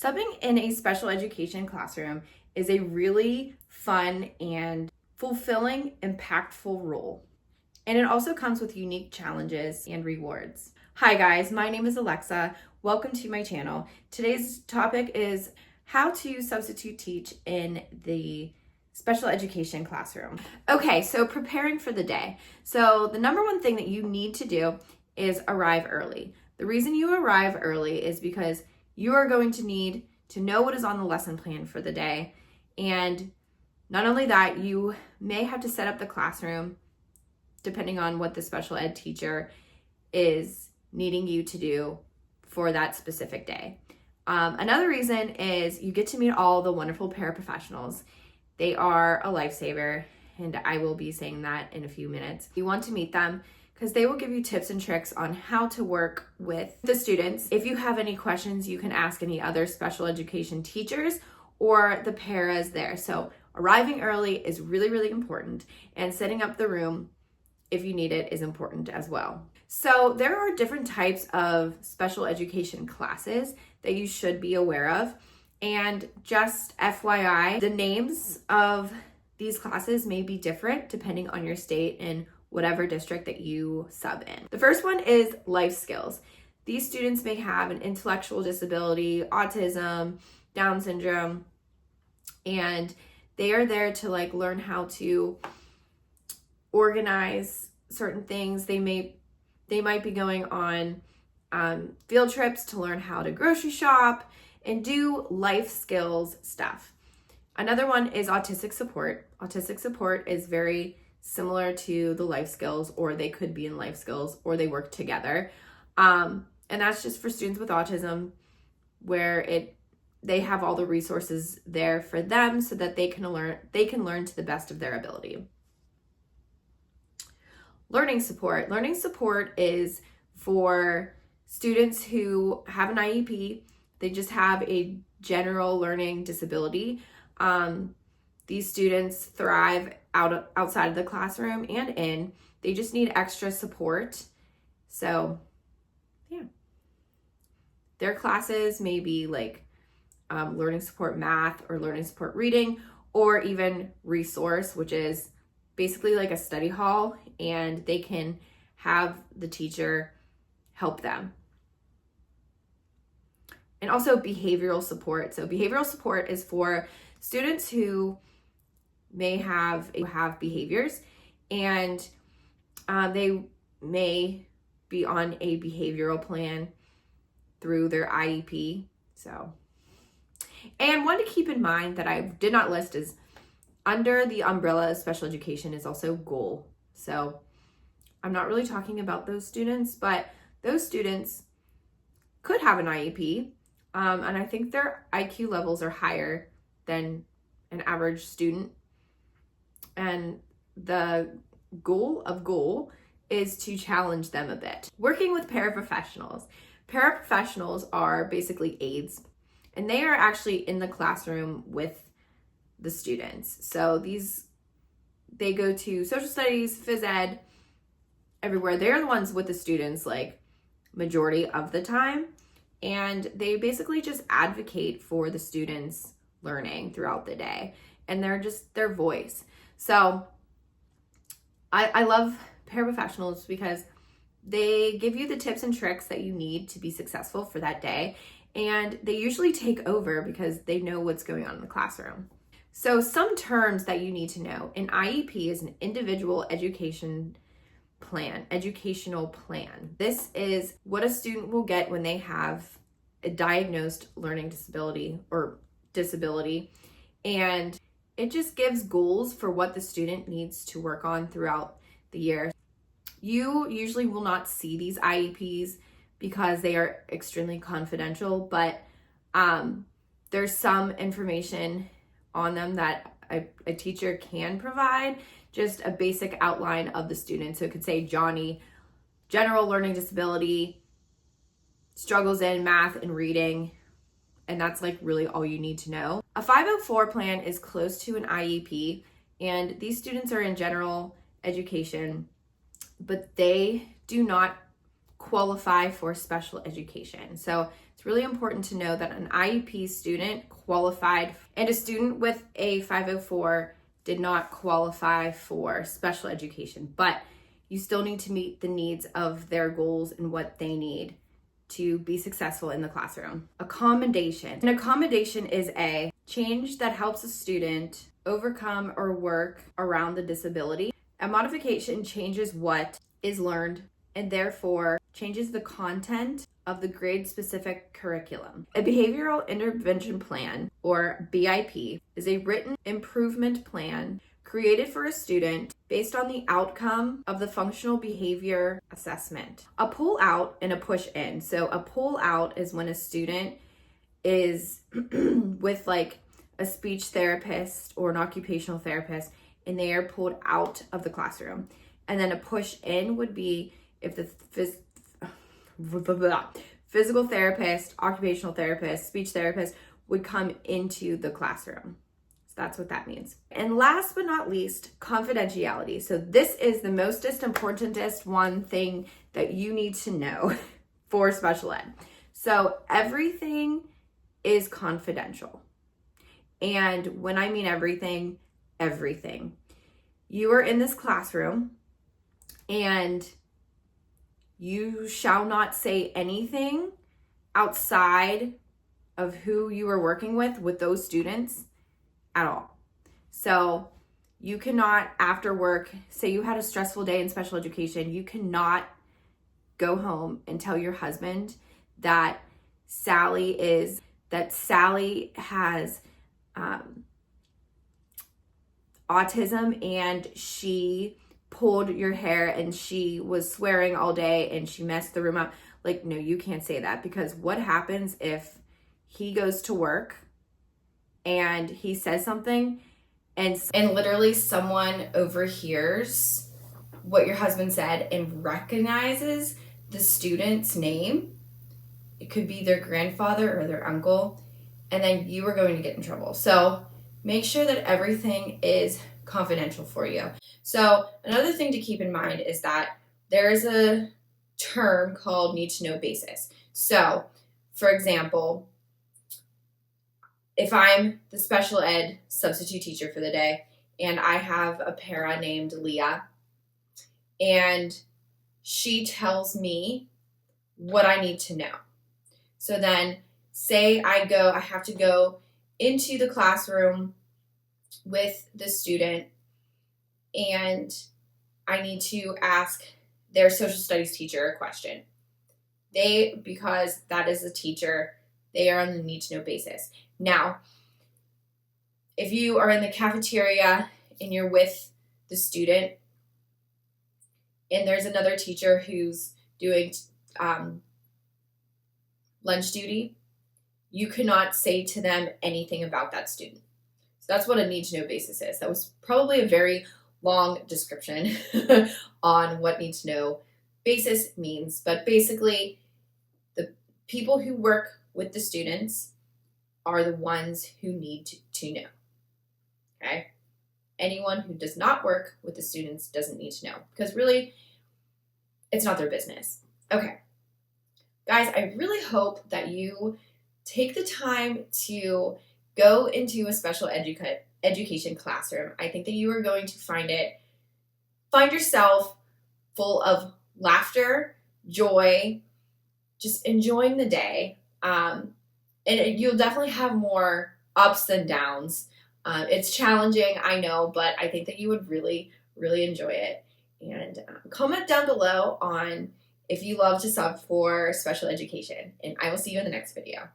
Subbing in a special education classroom is a really fun and fulfilling, impactful role. And it also comes with unique challenges and rewards. Hi guys, my name is Alexa. Welcome to my channel. Today's topic is how to substitute teach in the special education classroom. Okay, so preparing for the day. So the number one thing that you need to do is arrive early. The reason you arrive early is because you are going to need to know what is on the lesson plan for the day. And not only that, you may have to set up the classroom depending on what the special ed teacher is needing you to do for that specific day. Another reason is you get to meet all the wonderful paraprofessionals. They are a lifesaver, and I will be saying that in a few minutes. You want to meet them because they will give you tips and tricks on how to work with the students. If you have any questions, you can ask any other special education teachers or the paras there. So arriving early is really, really important, and setting up the room if you need it is important as well. So there are different types of special education classes that you should be aware of. And just FYI, the names of these classes may be different depending on your state and whatever district that you sub in. The first one is life skills. These students may have an intellectual disability, autism, Down syndrome, and they are there to learn how to organize certain things. They might be going on field trips to learn how to grocery shop and do life skills stuff. Another one is autistic support. Autistic support is very similar to the life skills, or they could be in life skills, or they work together. And that's just for students with autism, where they have all the resources there for them so that they can learn to the best of their ability. Learning support. Learning support is for students who have an IEP. They just have a general learning disability. These students thrive outside of the classroom and in. They just need extra support. So, yeah. Their classes may be learning support math or learning support reading, or even resource, which is basically like a study hall, and they can have the teacher help them. And also behavioral support. So behavioral support is for students who may have behaviors, and they may be on a behavioral plan through their IEP. So, and one to keep in mind that I did not list is under the umbrella of special education is also goal. So I'm not really talking about those students, but those students could have an IEP, and I think their IQ levels are higher than an average student. And the goal is to challenge them a bit. Working with paraprofessionals. Paraprofessionals are basically aides, and they are actually in the classroom with the students. So they go to social studies, phys ed, everywhere. They're the ones with the students majority of the time, and they basically just advocate for the students' learning throughout the day, and they're just their voice. So I love paraprofessionals because they give you the tips and tricks that you need to be successful for that day, and they usually take over because they know what's going on in the classroom. So some terms that you need to know. An IEP is an individual educational plan. This is what a student will get when they have a diagnosed learning disability or disability, and it just gives goals for what the student needs to work on throughout the year. You usually will not see these IEPs because they are extremely confidential, but there's some information on them that a teacher can provide, just a basic outline of the student. So it could say Johnny, general learning disability, struggles in math and reading, and that's really all you need to know. A 504 plan is close to an IEP, and these students are in general education, but they do not qualify for special education. So it's It's really important to know that an IEP student qualified and a student with a 504 did not qualify for special education, but you still need to meet the needs of their goals and what they need to be successful in the classroom. Accommodation. An accommodation is a change that helps a student overcome or work around the disability. A modification changes what is learned and therefore changes the content of the grade-specific curriculum. A behavioral intervention plan, or BIP, is a written improvement plan created for a student based on the outcome of the functional behavior assessment. A pull out and a push in. So a pull out is when a student is with like a speech therapist or an occupational therapist and they are pulled out of the classroom. And then a push in would be if the physical therapist, occupational therapist, speech therapist would come into the classroom. So that's what that means. And last but not least, confidentiality. So this is the mostest importantest one thing that you need to know for special ed. So everything is confidential. And when I mean everything, everything. You are in this classroom and you shall not say anything outside of who you are working with those students at all. So you cannot, after work, say you had a stressful day in special education, you cannot go home and tell your husband that Sally has autism and she pulled your hair and she was swearing all day and she messed the room up. Like, no, you can't say that, because what happens if he goes to work and he says something and literally someone overhears what your husband said and recognizes the student's name? It could be their grandfather or their uncle, and then you are going to get in trouble. So make sure that everything is confidential for you. So another thing to keep in mind is that there is a term called need to know basis. So for example, if I'm the special ed substitute teacher for the day and I have a para named Leah and she tells me what I need to know. So then say I have to go into the classroom with the student and I need to ask their social studies teacher a question. Because that is a teacher, they are on the need to know basis. Now, if you are in the cafeteria and you're with the student and there's another teacher who's doing lunch duty, you cannot say to them anything about that student. So that's what a need to know basis is. That was probably a very long description on what need to know basis means, but basically the people who work with the students are the ones who need to know. Okay? Anyone who does not work with the students doesn't need to know, because really it's not their business. Okay. Guys, I really hope that you take the time to go into a special education classroom. I think that you are going to find yourself full of laughter, joy, just enjoying the day. And you'll definitely have more ups than downs. It's challenging, I know, but I think that you would really, really enjoy it. And comment down below on if you love to sub for special education. And I will see you in the next video.